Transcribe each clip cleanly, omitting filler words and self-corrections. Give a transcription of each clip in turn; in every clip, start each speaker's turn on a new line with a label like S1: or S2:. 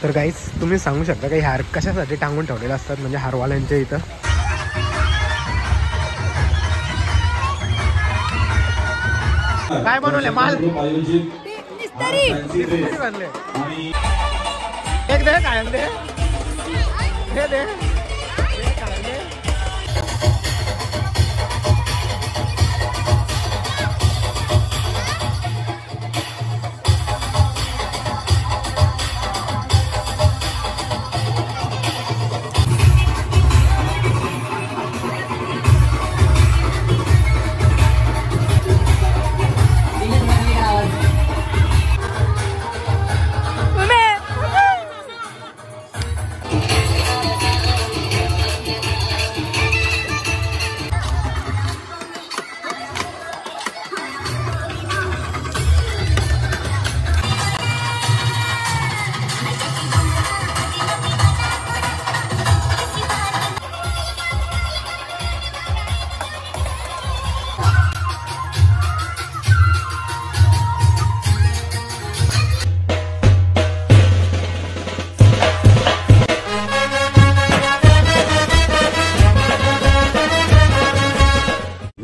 S1: तर गाईस तुम्ही सांगू शकता की हार कशासाठी टांगून ठेवलेले असतात म्हणजे हारवाल्यांच्या इथं? काय बनवले माल? मिस्त्री बनले. एक दे काय दे हे दे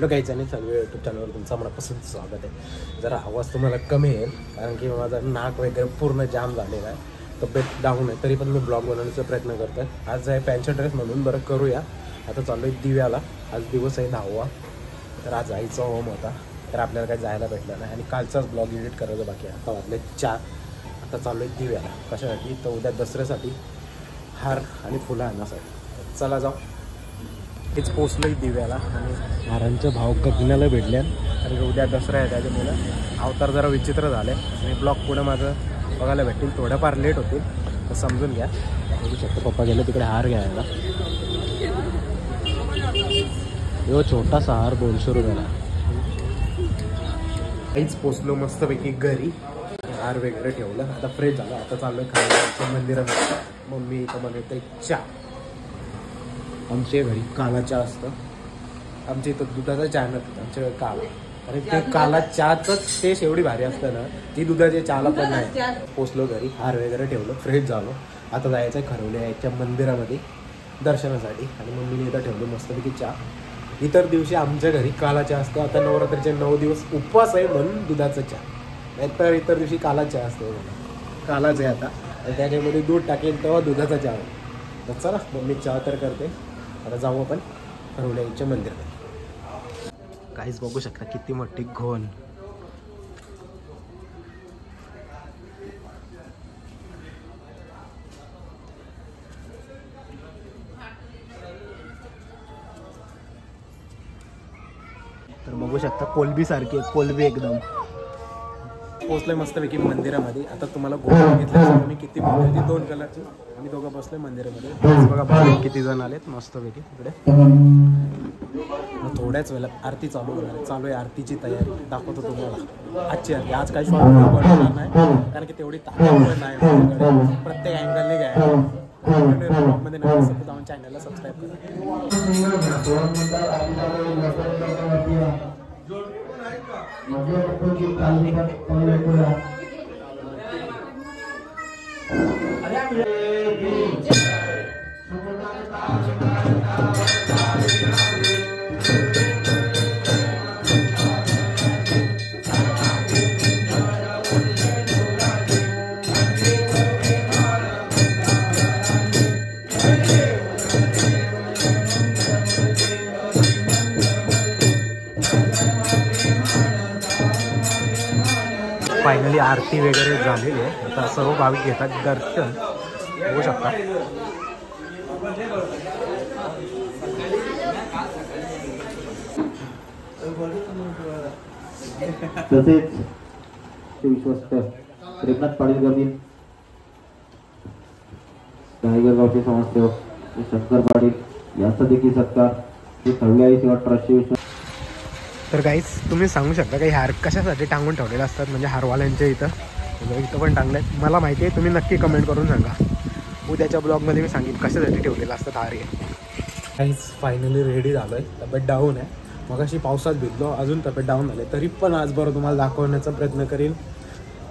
S1: गाईच आणि सर्व यूट्यूब चॅनलवर तुमचा मनापासून स्वागत आहे. जरा आवाज तुम्हाला कमी येईल कारण की माझा नाक वगैरे पूर्ण जाम झालेला आहे, तब्येत डाऊन आहे, तरी पण मी ब्लॉग बनवण्याचा प्रयत्न करतो आहे. आज आहे फॅन्सी ड्रेस म्हणून बरं करूया. आता चाललो आहे दिव्याला. आज दिवस आहे 10वा. तर आज आईचा होम होता तर आपल्याला काही जायला भेटलं नाही आणि कालचाच ब्लॉग एडिट करायचं बाकी आहे. आता वाजले 4. आता चाललो आहे दिव्याला. कशासाठी? तर उद्या दसऱ्यासाठी हार आणि फुलं आणण्यासाठी. चला जाऊ. हेच पोचलोय दिव्याला आणि हारांचे भाव कमी भेटल्या कारण उद्या दसरा आहे त्याच्यामुळे अवतार जरा विचित्र झाले आणि ब्लॉग पुढे माझं बघायला भेटतील. थोडंफार लेट होतील तर समजून घ्या. बघू शकतो पप्पा गेले तिकडे हार घ्यायला. यो छोटासा हार 200 रुपयाला. काहीच पोचलो मस्तपैकी घरी. हार वगैरे ठेवलं. आता फ्रेश झालं. आता चालू आहे खायला मंदिरामध्ये. मम्मी इथं बनवते चहा. आमच्या घरी काला चहा असतं. आमच्या इथं दुधाचा चहा नसतं, आमच्या काला. आणि ते काला चहाच टेस्ट एवढी भारी असतं ना ती दुधाच्या चहाला पण नाही. पोचलो घरी. हार वगैरे ठेवलं. फ्रेश झालो. आता जायचं आहे खरवल्या याच्या मंदिरामध्ये दर्शनासाठी आणि मम्मीने इथं ठेवलं मस्तपैकी चहा. इतर दिवशी आमच्या घरी काला चहा असतो. आता नवरात्रीचे 9 दिवस उपवास आहे म्हणून दुधाचा चहा, नाहीतर इतर दिवशी काला चहा असतो. कालाच आहे आता. त्याच्यामध्ये दूध टाकेल तेव्हा दुधाचा चहा. तर चला मम्मी चहा तर करते. आता जाऊ आपण खरवल्याच्या मंदिरात. काहीच बघू शकता किती मोठी घोण. तर बघू शकता कोलबी सारखी आहे. कोलबी एकदम. पोचलोय मस्तपैकी मंदिरामध्ये. आता तुम्हाला घोण बघितलं मी किती मोठी 2 कलरची. आम्ही दोघं बसलोय मंदिरामध्ये. बघा भाविक किती जण आलेत मस्तपैकी इकडे. थोड्याच वेळेला आरती चालू होणार आहे. चालू आहे आरतीची तयारी. दाखवतो तुम्हाला आजची आरती. आज काही शॉर्ट व्हिडिओ बनवणार नाही कारण की तेवढी ताकद नाही माझ्याकडे प्रत्येक अँगलने घ्यायला. ब्लॉगमध्ये नवीन असेल तर जाऊन चॅनलला सबस्क्राईब फायनली आरती वगैरे झालेली आहे. आता सर्व भाविक घेतात दर्शन. होऊ शकता.
S2: तसेच विश्वस्त प्रेमनाथ पाटील गर्दीन गायगर गावचे समाजसेवक शंकर पाटील यांचा देखील सत्कार श्री खवल्याई सेवा ट्रस्टचे.
S1: तर गाईस तुम्ही सांगू शकता की हार कशासाठी टांगून ठेवलेले असतात म्हणजे हारवाल्यांच्या इथं. इथं पण टांगले. मला माहिती आहे. तुम्ही नक्की कमेंट करून सांगा. उद्याच्या ब्लॉगमध्ये मी सांगेन कशासाठी ठेवलेलं असतात हार हे. गाईस फायनली रेडी झालो आहे. तब्येत डाऊन आहे. मगाशी पावसात भिजलो. अजून तब्येत डाऊन झाले. तरी पण आज बरं तुम्हाला दाखवण्याचा प्रयत्न करेन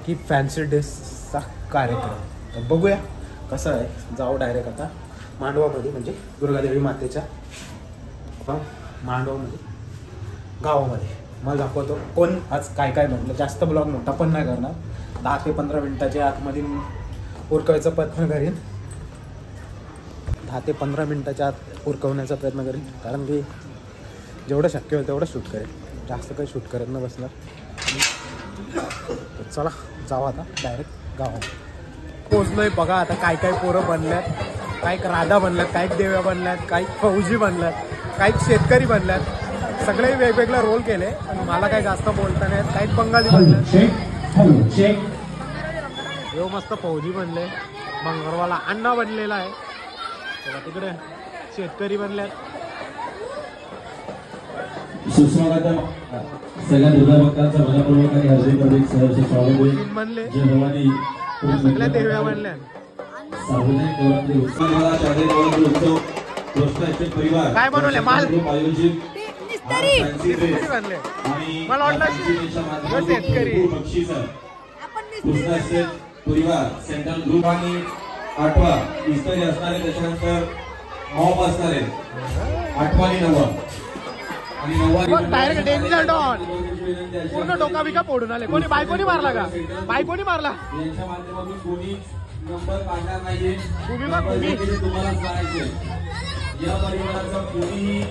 S1: की फॅन्सी ड्रेसचा कार्यक्रम. तर बघूया कसं आहे जाऊ डायरेक्ट आता मांडवामध्ये म्हणजे दुर्गादेवी मातेच्या मांडवामध्ये गावामध्ये मला दाखवतो कोण आज काय काय म्हटलं. जास्त ब्लॉग मोठा पण नाही करणार. 10 ते 15 मिनिटाच्या आतमध्ये उरकवायचा प्रयत्न करीन. 10 ते 15 मिनिटाच्या आत उरकवण्याचा प्रयत्न करीन कारण की जेवढं शक्य होईल तेवढं शूट करेन. जास्त काही शूट करत न बसणार. चला जाऊ आता डायरेक्ट गावात. पोचलोय बघा आता काय काय पोरं बनल्यात. काही राधा बनल्यात, काही देव्या बनल्यात, काही फौजी बनल्यात, काही शेतकरी बनल्यात. सगळे वेगवेगळे रोल केले आणि मला काही जास्त बोलता नाही. काही बंगाली बनल्यात. यो मस्त फौजी बनले. मंगळवाला अण्णा बनलेला आहे. तेव्हा तिकडे शेतकरी बनल्यात.
S3: सुस्वागतम सगळ्या दुर्गा भक्तांचं मनपूर्वक आणि हृदयपूर्वक सहर्ष स्वागत
S1: बनले.
S3: जय भवानी.
S1: सगळ्या देव्या बनल्या.
S3: सार्वजनिक नवरात्री उत्सव कृष्णाचे परिवार
S1: काय बनवले माल
S3: आयोजित
S1: शेतकरी बनले. मला वाटलं शेतकरी
S3: कृष्णाचे परिवार सेंट्रल ग्रुप आणि 8वा इस्त्री असणारे त्याच्यानंतर मॉप असणारे 8वा आणि 9वा आणि 9वा
S1: डायरेक्ट डेंजर डॉन पूर्ण डोका बिका फोडून आले. कोणी बायकोनी मारला का? बायकोनी मारला.
S3: यांच्या माध्यमातून कोणी नंबर काढणार नाहीये. तुम्हाला सांगायचे या परिवाराचा कोणीही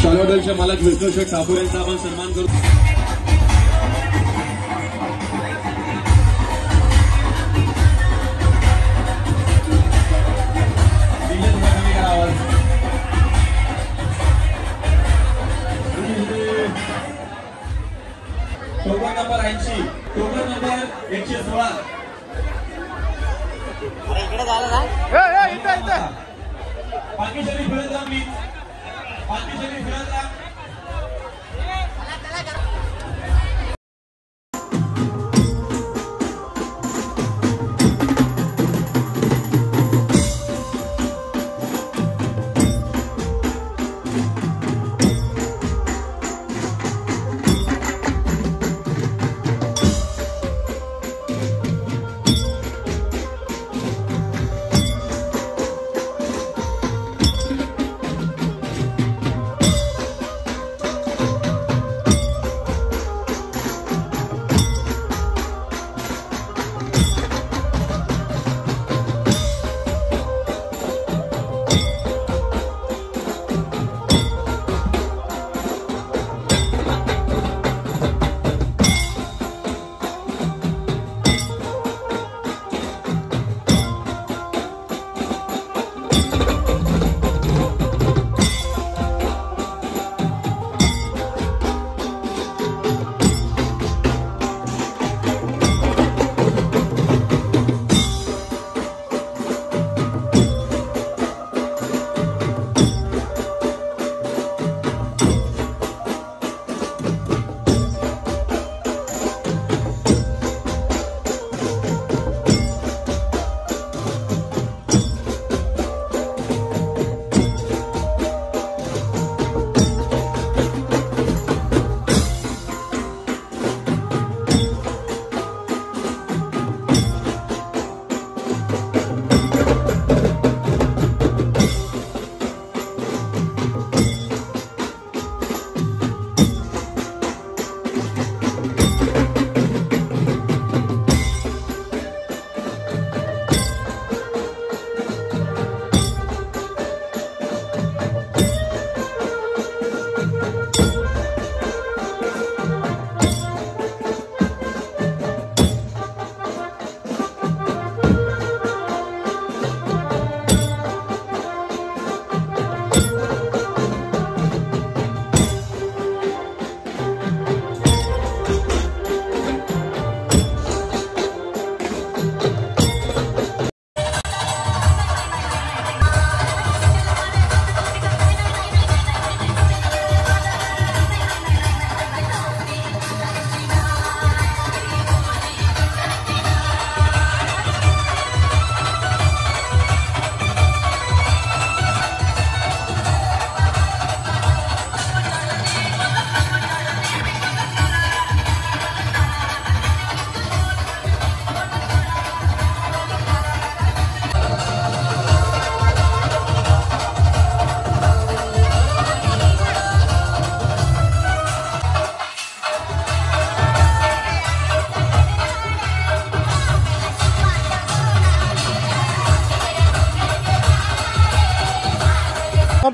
S3: शालोदलचे मालक विष्णू शेठ ठाकूर यांचा आपण सन्मान करू. Token number 80, token number 116.
S1: इकडे झालं ना इथं
S3: पालखी शरीफ फिरत राहा प्लीज. पालखी शरीफ फिरत राहा.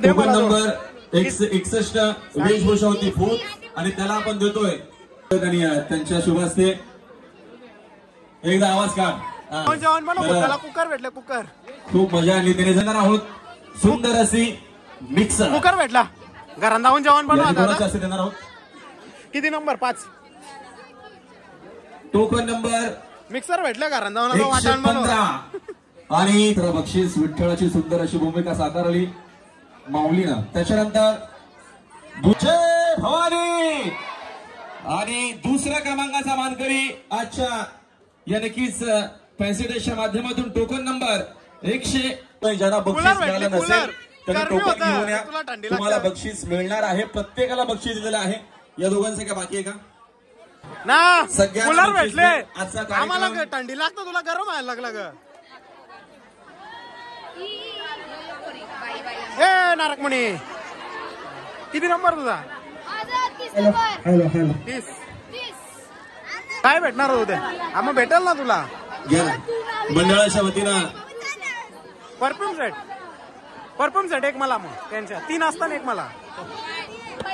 S3: टोकन नंबर 161 वेशभूषा होती फूट आणि त्याला आपण देतोय त्यांच्या शुभास्ते. एकदा आवाज काढ.
S1: कुकर भेटले कुकर.
S3: खूप मजा आली. त्याने जाणार आहोत सुंदर अशी मिक्सर
S1: कुकर भेटला. घरात जाऊन जेवण बनवणार
S3: देणार आहोत.
S1: किती नंबर 5.
S3: टोकन नंबर
S1: मिक्सर भेटलं घरात जाऊन वाटण बनवणार.
S3: आणि तर बक्षीस विठ्ठलाची सुंदर अशी भूमिका साकारली माऊलीनं. त्याच्यानंतर जय भवानी आणि दुसऱ्या क्रमांकाचा मानकरी आजच्या या नक्कीच फॅन्सिडेशच्या माध्यमातून टोकन नंबर 100. ज्यांना बक्षीस मिळालं नसेल त्यांनी टोकन घेऊन या. तुम्हाला बक्षीस मिळणार आहे. प्रत्येकाला बक्षीस दिलेलं आहे. या दोघांचं काय बाकी आहे का
S1: ना?
S3: सगळ्यांना
S1: भेटले.
S3: आजचा
S1: आम्हाला थंडी लागतं तुला गरम व्हायला लागला ग. हे नारकमणी किती नंबर तुझा? 30. काय भेटणार होते? आम्ही भेटेल ना तुला.
S3: मंडळाच्या वतीनं
S1: परफ्यूम सेट परफ्यूम सेट एक मला, मग त्यांच्या 3 असताना एक मला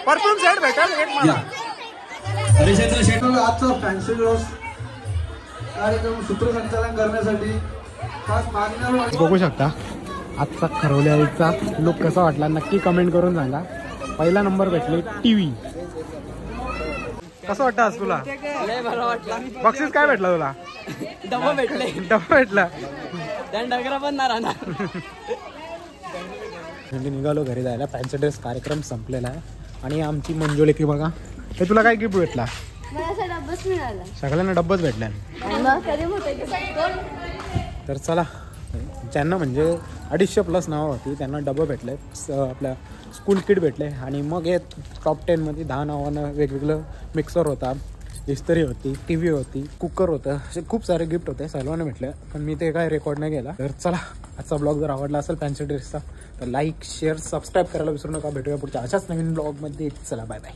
S1: परफ्यूम सेट भेटेल, एक मला.
S4: आजचा फॅन्सी ड्रेस कार्यक्रम सूत्रसंचालन करण्यासाठी खास मागण्यावर
S1: बघू शकता आजचा खरवल्याचा लुक कसा वाटला नक्की कमेंट करून सांगा. पहिला नंबर भेटले टीव्ही. कसं वाटतं आज तुला? बक्षीस काय भेटला तुला?
S5: डबा भेटले.
S1: डबा भेटला.
S5: डगरा पण नाही राहणार.
S1: निघालो घरी जायला. फॅन्सी ड्रेस कार्यक्रम संपलेला आहे आणि आमची मंजुळे की बघा, हे तुला काय गिफ्ट भेटला?
S6: डब्बाच मिळाला.
S1: सगळ्यांना डब्बाच भेटला. तर चला, ज्यांना म्हणजे 250+ नावं होती त्यांना डबं भेटले, आपल्या स्कूल किट भेटले. आणि मग हे टॉप 10मध्ये 10 नावानं वेगवेगळं मिक्सर होता, इस्त्री होती, TV होती, कुकर होतं, असे खूप सारे गिफ्ट होते, सर्वांना भेटले. पण मी ते काय रेकॉर्ड नाही केला. तर चला, आजचा ब्लॉग जर आवडला असेल फॅन्सी ड्रेसचा तर लाईक शेअर सबस्क्राईब करायला विसरू नका. भेटूया पुढच्या अशाच नवीन ब्लॉगमध्ये. चला, बाय बाय.